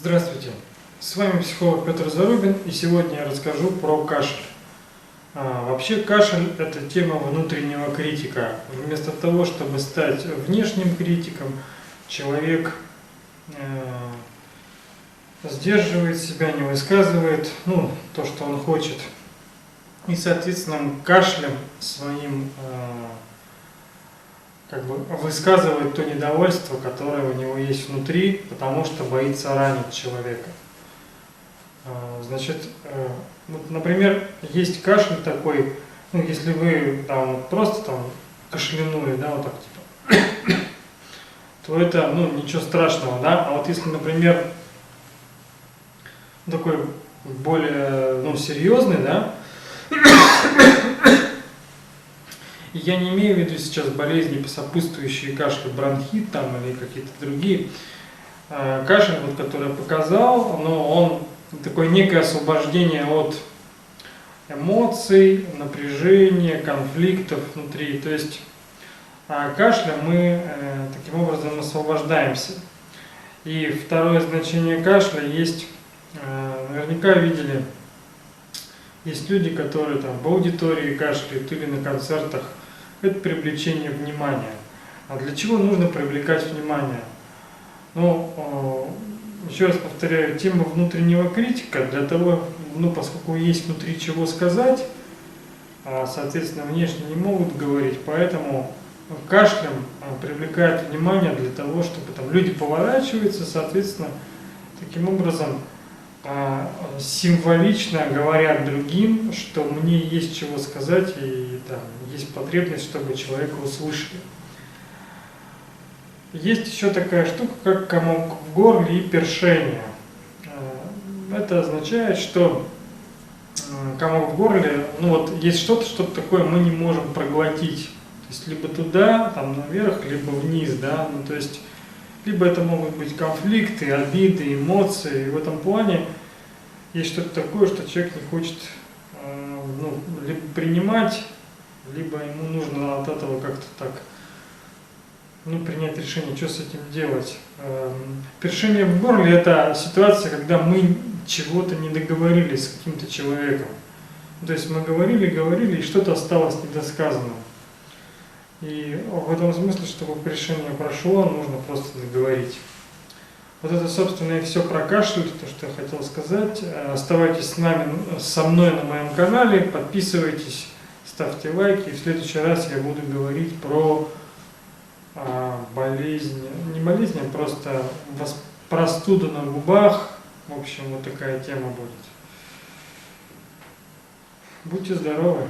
Здравствуйте, с вами психолог Петр Зарубин, и сегодня я расскажу про кашель. Вообще кашель – это тема внутреннего критика. Вместо того, чтобы стать внешним критиком, человек сдерживает себя, не высказывает то, что он хочет. И, соответственно, кашлем своим высказывает то недовольство, которое у него есть внутри, потому что боится ранить человека. Значит, например, есть кашель такой, если вы просто кашлянули, вот так типа, то это ничего страшного, да. А вот если, например, такой более серьезный, да. Я не имею в виду сейчас болезни, сопутствующие кашлю, бронхит или какие-то другие. Кашель, который я показал, он такое некое освобождение от эмоций, напряжения, конфликтов внутри. То есть кашлем мы таким образом освобождаемся. И второе значение кашля есть, наверняка видели, есть люди, которые в аудитории кашляют или на концертах. Это привлечение внимания. А для чего нужно привлекать внимание? Еще раз повторяю, тема внутреннего критика, для того, поскольку есть внутри чего сказать, соответственно, внешне не могут говорить, поэтому кашлем привлекают внимание для того, чтобы люди поворачиваются, соответственно, таким образом символично говорят другим, что мне есть чего сказать и есть потребность, чтобы человека услышали. Есть еще такая штука, как комок в горле и першение. Это означает, что комок в горле, есть что-то такое мы не можем проглотить. То есть либо туда, наверх, либо вниз, да. То есть либо это могут быть конфликты, обиды, эмоции. И в этом плане есть что-то такое, что человек не хочет либо принимать, либо ему нужно от этого как-то так принять решение, что с этим делать. Першение в горле – это ситуация, когда мы чего-то не договорились с каким-то человеком. То есть мы говорили, и что-то осталось недосказанным. И в этом смысле, чтобы першение прошло, нужно просто договорить. Вот это, собственно, и все про кашель, то, что я хотел сказать. Оставайтесь со мной на моем канале, подписывайтесь, ставьте лайки. И в следующий раз я буду говорить про болезнь, не болезнь, а просто простуду на губах. В общем, вот такая тема будет. Будьте здоровы!